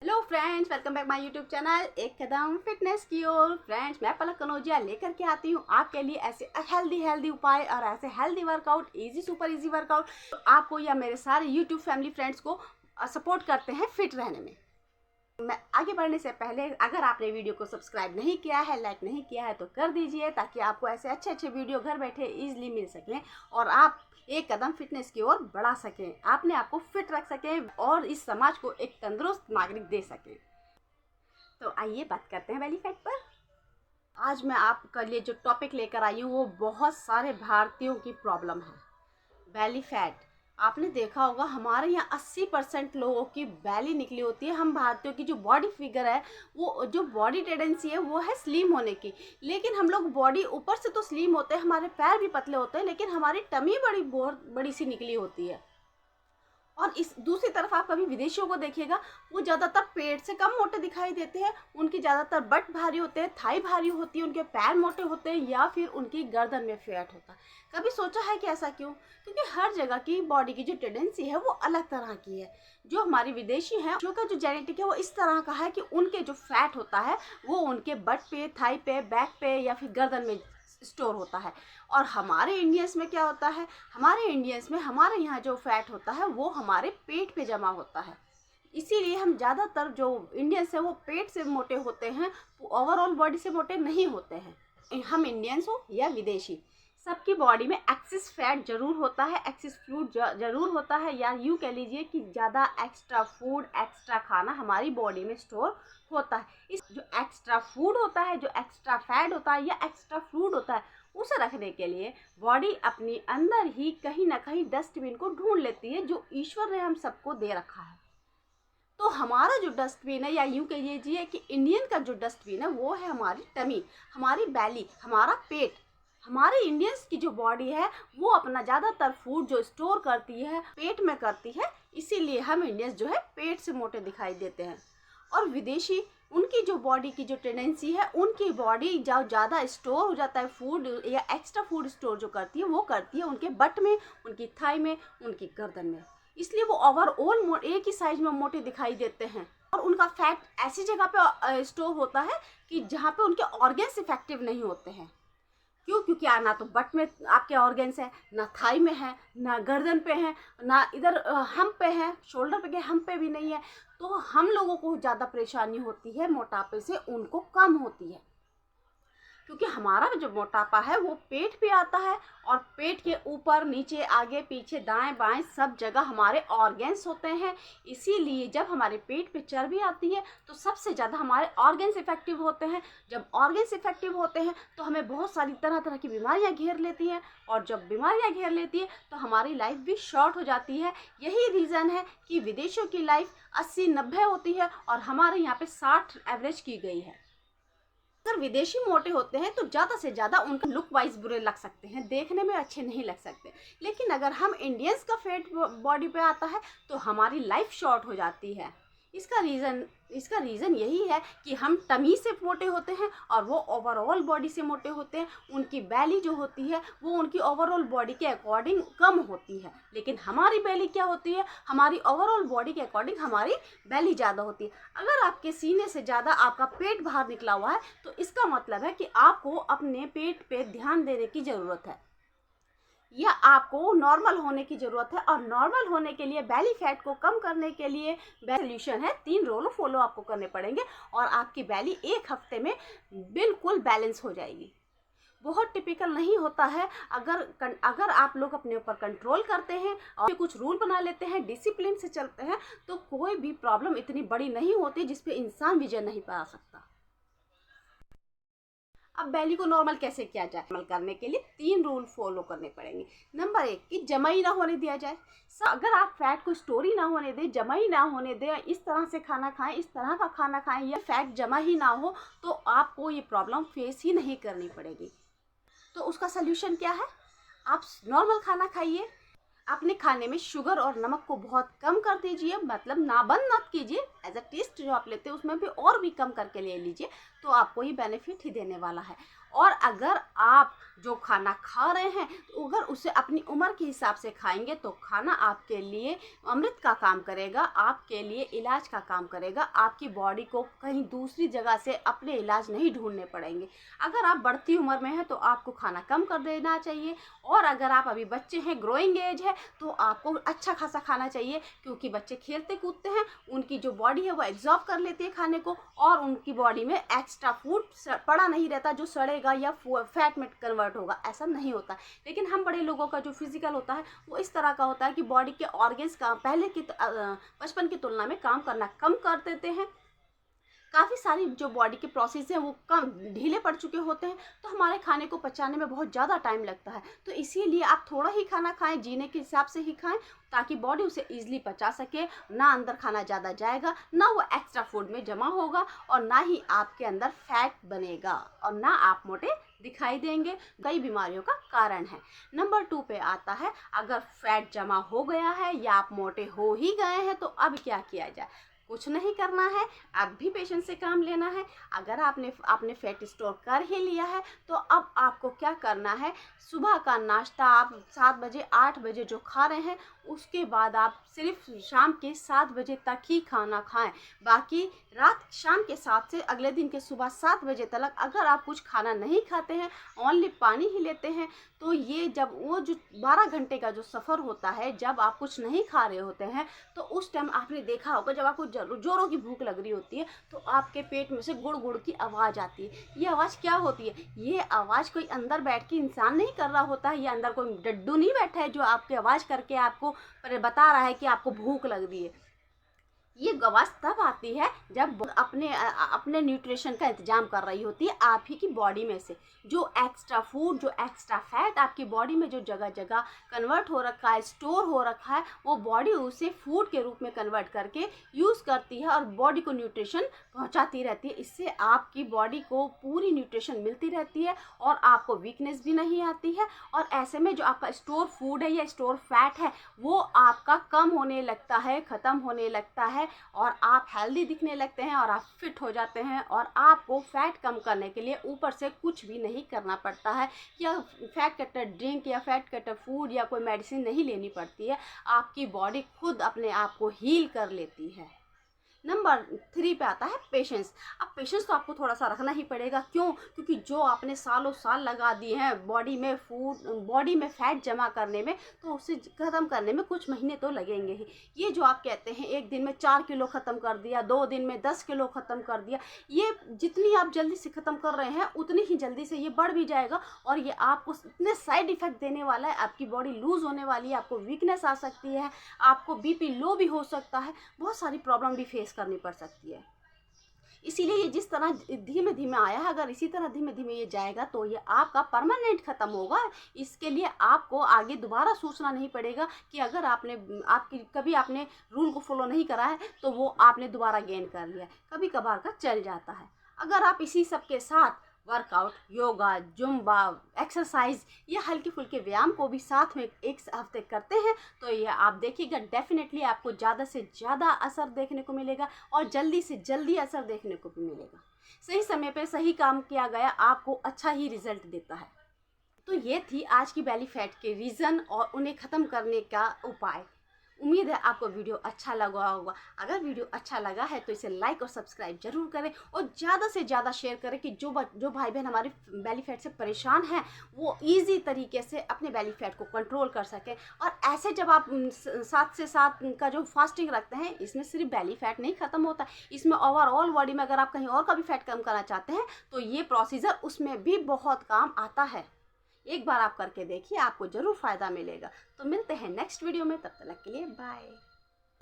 Hello friends, welcome back my YouTube channel एक कदम fitness की ओर। Friends, मैं पलक कनौजिया लेकर के आती हूँ आपके लिए ऐसे हेल्दी उपाय और ऐसे healthy workout, easy super easy workout तो आपको या मेरे सारे यूट्यूब फैमिली फ्रेंड्स को सपोर्ट करते हैं फिट रहने में। मैं आगे बढ़ने से पहले अगर आपने वीडियो को सब्सक्राइब नहीं किया है, लाइक नहीं किया है तो कर दीजिए, ताकि आपको ऐसे अच्छे वीडियो घर बैठे इजीली मिल सकें और आप एक कदम फिटनेस की ओर बढ़ा सकें, अपने आप को फिट रख सकें और इस समाज को एक तंदुरुस्त नागरिक दे सकें। तो आइए बात करते हैं बेली फैट पर। आज मैं आपके लिए जो टॉपिक लेकर आई हूँ वो बहुत सारे भारतीयों की प्रॉब्लम है, बेली फैट। आपने देखा होगा हमारे यहाँ 80% लोगों की बैली निकली होती है। हम भारतीयों की जो बॉडी फिगर है, वो जो बॉडी टेंडेंसी है वो है स्लिम होने की, लेकिन हम लोग बॉडी ऊपर से तो स्लिम होते हैं, हमारे पैर भी पतले होते हैं, लेकिन हमारी टमी बहुत बड़ी सी निकली होती है। और इस दूसरी तरफ आप कभी विदेशियों को देखिएगा, वो ज़्यादातर पेट से कम मोटे दिखाई देते हैं, उनकी ज़्यादातर बट भारी होते हैं, थाई भारी होती है, उनके पैर मोटे होते हैं या फिर उनकी गर्दन में फैट होता है। कभी सोचा है कि ऐसा क्यों? क्योंकि हर जगह की बॉडी की जो टेंडेंसी है वो अलग तरह की है। जो हमारी विदेशी हैं उनका जो जेनेटिक है वो इस तरह का है कि उनके जो फैट होता है वो उनके बट पे, थाई पे, बैक पे या फिर गर्दन में स्टोर होता है। और हमारे इंडियंस में क्या होता है, हमारे इंडियंस में हमारे यहाँ जो फैट होता है वो हमारे पेट पे जमा होता है। इसीलिए हम ज़्यादातर जो इंडियंस हैं वो पेट से मोटे होते हैं, ओवरऑल बॉडी से मोटे नहीं होते हैं। हम इंडियंस हो या विदेशी, सबकी बॉडी में एक्सेस फैट जरूर होता है, एक्सेस फ्लूड जरूर होता है, या यूँ कह लीजिए कि ज़्यादा एक्स्ट्रा फूड, एक्स्ट्रा खाना हमारी बॉडी में स्टोर होता है। इस जो एक्स्ट्रा फूड होता है, जो एक्स्ट्रा फैट होता है या एक्स्ट्रा फ्लूड होता है, उसे रखने के लिए बॉडी अपनी अंदर ही कहीं ना कहीं डस्टबिन को ढूंढ लेती है, जो ईश्वर ने हम सबको दे रखा है। तो हमारा जो डस्टबिन है, या यूँ कह लीजिए कि इंडियन का जो डस्टबिन है, वो है हमारी टमी, हमारी बैली, हमारा पेट। हमारे इंडियंस की जो बॉडी है वो अपना ज़्यादातर फूड जो स्टोर करती है पेट में करती है, इसीलिए हम इंडियंस जो है पेट से मोटे दिखाई देते हैं। और विदेशी, उनकी जो बॉडी की जो टेंडेंसी है, उनकी बॉडी जब ज़्यादा स्टोर हो जाता है फूड या एक्स्ट्रा फूड स्टोर जो करती है वो करती है उनके बट में, उनकी थाई में, उनकी गर्दन में। इसलिए वो ओवरऑल एक ही साइज में मोटे दिखाई देते हैं। और उनका फैट ऐसी जगह पे स्टोर होता है कि जहाँ पे उनके ऑर्गन्स इफेक्टिव नहीं होते हैं। क्यों? क्योंकि ना तो बट में आपके ऑर्गन्स है, ना थाई में है, ना गर्दन पे है, ना इधर हम पे है, शोल्डर पे के हम पे भी नहीं है। तो हम लोगों को ज़्यादा परेशानी होती है मोटापे से, उनको कम होती है। क्योंकि हमारा जो मोटापा है वो पेट पे आता है, और पेट के ऊपर, नीचे, आगे, पीछे, दाएं बाएं सब जगह हमारे ऑर्गन्स होते हैं। इसीलिए जब हमारे पेट पे चर्बी आती है तो सबसे ज़्यादा हमारे ऑर्गन्स इफेक्टिव होते हैं। जब ऑर्गन्स इफेक्टिव होते हैं तो हमें बहुत सारी तरह की बीमारियां घेर लेती हैं, और जब बीमारियां घेर लेती है तो हमारी लाइफ भी शॉर्ट हो जाती है। यही रीज़न है कि विदेशों की लाइफ 80-90 होती है और हमारे यहाँ पे 60 एवरेज की गई है। अगर विदेशी मोटे होते हैं तो ज़्यादा से ज़्यादा उनका लुक वाइज बुरे लग सकते हैं, देखने में अच्छे नहीं लग सकते, लेकिन अगर हम इंडियंस का फैट बॉडी पे आता है तो हमारी लाइफ शॉर्ट हो जाती है। इसका रीज़न यही है कि हम टमी से मोटे होते हैं और वो ओवरऑल बॉडी से मोटे होते हैं। उनकी बैली जो होती है वो उनकी ओवरऑल बॉडी के अकॉर्डिंग कम होती है, लेकिन हमारी बैली क्या होती है, हमारी ओवरऑल बॉडी के अकॉर्डिंग हमारी बैली ज़्यादा होती है। अगर आपके सीने से ज़्यादा आपका पेट बाहर निकला हुआ है तो इसका मतलब है कि आपको अपने पेट पे ध्यान देने की ज़रूरत है, या आपको नॉर्मल होने की ज़रूरत है। और नॉर्मल होने के लिए, बैली फैट को कम करने के लिए बेस्ट सोल्यूशन है, 3 रूल फॉलो आपको करने पड़ेंगे और आपकी बैली एक हफ्ते में बिल्कुल बैलेंस हो जाएगी। बहुत टिपिकल नहीं होता है। अगर आप लोग अपने ऊपर कंट्रोल करते हैं और कुछ रूल बना लेते हैं, डिसिप्लिन से चलते हैं, तो कोई भी प्रॉब्लम इतनी बड़ी नहीं होती जिसपे इंसान विजय नहीं पा सकता। अब बैली को नॉर्मल कैसे किया जाए? नॉर्मल करने के लिए 3 रूल फॉलो करने पड़ेंगे। नंबर 1 कि जमा ही ना होने दिया जाए। अगर आप फैट को स्टोर ही ना होने दें, जमा ही ना होने दें, इस तरह से खाना खाएं, इस तरह का खाना खाएं, या फैट जमा ही ना हो, तो आपको ये प्रॉब्लम फेस ही नहीं करनी पड़ेगी। तो उसका सल्यूशन क्या है? आप नॉर्मल खाना खाइए, अपने खाने में शुगर और नमक को बहुत कम कर दीजिए, मतलब ना बंद मत कीजिए, एज एज अ टेस्ट जो आप लेते हैं उसमें भी और भी कम करके ले लीजिए, तो आपको ही बेनिफिट ही देने वाला है। और अगर आप जो खाना खा रहे हैं तो अगर उसे अपनी उम्र के हिसाब से खाएंगे तो खाना आपके लिए अमृत का काम करेगा, आपके लिए इलाज का काम करेगा। आपकी बॉडी को कहीं दूसरी जगह से अपने इलाज नहीं ढूंढने पड़ेंगे। अगर आप बढ़ती उम्र में हैं तो आपको खाना कम कर देना चाहिए, और अगर आप अभी बच्चे हैं, ग्रोइंग एज है, तो आपको अच्छा खासा खाना चाहिए, क्योंकि बच्चे खेलते कूदते हैं, उनकी जो बॉडी है वो एब्जॉर्ब कर लेती है खाने को, और उनकी बॉडी में एक्स्ट्रा फूड पड़ा नहीं रहता जो सड़ेगा या फैट में कन्वर्ट होगा, ऐसा नहीं होता। लेकिन हम बड़े लोगों का जो फिजिकल होता है वो इस तरह का होता है कि बॉडी के ऑर्गन्स का पहले की बचपन की तुलना में काम करना कम कर देते हैं। काफ़ी सारी जो बॉडी के प्रोसेस हैं वो कम ढीले पड़ चुके होते हैं, तो हमारे खाने को पचाने में बहुत ज़्यादा टाइम लगता है। तो इसीलिए आप थोड़ा ही खाना खाएं, जीने के हिसाब से ही खाएं, ताकि बॉडी उसे ईजिली पचा सके। ना अंदर खाना ज़्यादा जाएगा, ना वो एक्स्ट्रा फूड में जमा होगा, और ना ही आपके अंदर फैट बनेगा, और ना आप मोटे दिखाई देंगे। कई बीमारियों का कारण है। नंबर 2 पे आता है, अगर फैट जमा हो गया है या आप मोटे हो ही गए हैं तो अब क्या किया जाए। कुछ नहीं करना है, अब भी पेशेंस से काम लेना है। अगर आपने फैट स्टोर कर ही लिया है तो अब आपको क्या करना है, सुबह का नाश्ता आप 7 बजे 8 बजे जो खा रहे हैं उसके बाद आप सिर्फ शाम के 7 बजे तक ही खाना खाएं। बाकी रात शाम के 7 से अगले दिन के सुबह 7 बजे तक अगर आप कुछ खाना नहीं खाते हैं, ओनली पानी ही लेते हैं, तो ये जब वो जो 12 घंटे का जो सफ़र होता है, जब आप कुछ नहीं खा रहे होते हैं, तो उस टाइम आपने देखा होगा जब आपको जोरों की भूख लग रही होती है तो आपके पेट में से गुड़ गुड़ की आवाज़ आती है। ये आवाज़ क्या होती है? ये आवाज़ कोई अंदर बैठ के इंसान नहीं कर रहा होता है, ये अंदर कोई डड्डू नहीं बैठा है जो आपकी आवाज़ करके आपको बता रहा है कि आपको भूख लग रही है। ये आवाज़ तब आती है जब अपने न्यूट्रिशन का इंतजाम कर रही होती है आप ही की बॉडी में से। जो एक्स्ट्रा फूड, जो एक्स्ट्रा फैट आपकी बॉडी में जो जगह जगह कन्वर्ट हो रखा है, स्टोर हो रखा है, वो बॉडी उसे फूड के रूप में कन्वर्ट करके यूज़ करती है और बॉडी को न्यूट्रिशन पहुंचाती रहती है। इससे आपकी बॉडी को पूरी न्यूट्रिशन मिलती रहती है और आपको वीकनेस भी नहीं आती है। और ऐसे में जो आपका स्टोर फूड है या स्टोर फैट है वो आपका कम होने लगता है, ख़त्म होने लगता है, और आप हेल्दी दिखने लगते हैं और आप फिट हो जाते हैं। और आपको फैट कम करने के लिए ऊपर से कुछ भी नहीं करना पड़ता है, या फैट कटर ड्रिंक या फैट कटर फूड या कोई मेडिसिन नहीं लेनी पड़ती है। आपकी बॉडी खुद अपने आप को हील कर लेती है। नंबर 3 पे आता है पेशेंस। अब पेशेंस तो आपको थोड़ा सा रखना ही पड़ेगा। क्यों? क्योंकि जो आपने सालों साल लगा दिए हैं बॉडी में फैट जमा करने में, तो उसे ख़त्म करने में कुछ महीने तो लगेंगे ही। ये जो आप कहते हैं 1 दिन में 4 किलो ख़त्म कर दिया, 2 दिन में 10 किलो ख़त्म कर दिया, ये जितनी आप जल्दी से ख़त्म कर रहे हैं उतनी ही जल्दी से ये बढ़ भी जाएगा, और ये आपको इतने साइड इफ़ेक्ट देने वाला है। आपकी बॉडी लूज़ होने वाली है, आपको वीकनेस आ सकती है, आपको BP लो भी हो सकता है, बहुत सारी प्रॉब्लम भी फेस करनी पड़ सकती है। इसीलिए ये जिस तरह धीमे धीमे आया है, अगर इसी तरह धीमे धीमे ये जाएगा तो ये आपका परमानेंट ख़त्म होगा। इसके लिए आपको आगे दोबारा सोचना नहीं पड़ेगा कि अगर कभी आपने रूल को फॉलो नहीं करा है तो वो आपने दोबारा गेन कर लिया। कभी कभार का चल जाता है। अगर आप इसी सब के साथ वर्कआउट, योगा, जुम्बा, एक्सरसाइज, ये हल्के फुल्के व्यायाम को भी साथ में 1 हफ्ते करते हैं तो ये आप देखिएगा डेफिनेटली आपको ज़्यादा से ज़्यादा असर देखने को मिलेगा, और जल्दी से जल्दी असर देखने को भी मिलेगा। सही समय पे सही काम किया गया आपको अच्छा ही रिजल्ट देता है। तो ये थी आज की बेली फैट के रीज़न और उन्हें ख़त्म करने का उपाय। उम्मीद है आपको वीडियो अच्छा लगा होगा। अगर वीडियो अच्छा लगा है तो इसे लाइक और सब्सक्राइब जरूर करें, और ज़्यादा से ज़्यादा शेयर करें कि जो भाई बहन हमारे बेली फैट से परेशान हैं वो इजी तरीके से अपने बेली फैट को कंट्रोल कर सकें। और ऐसे जब आप 7 से 7 का जो फास्टिंग रखते हैं, इसमें सिर्फ बेली फैट नहीं ख़त्म होता, इसमें ओवरऑल बॉडी में अगर आप कहीं और का भी फैट कम करना चाहते हैं तो ये प्रोसीजर उसमें भी बहुत काम आता है। एक बार आप करके देखिए, आपको ज़रूर फ़ायदा मिलेगा। तो मिलते हैं नेक्स्ट वीडियो में, तब तक के लिए बाय।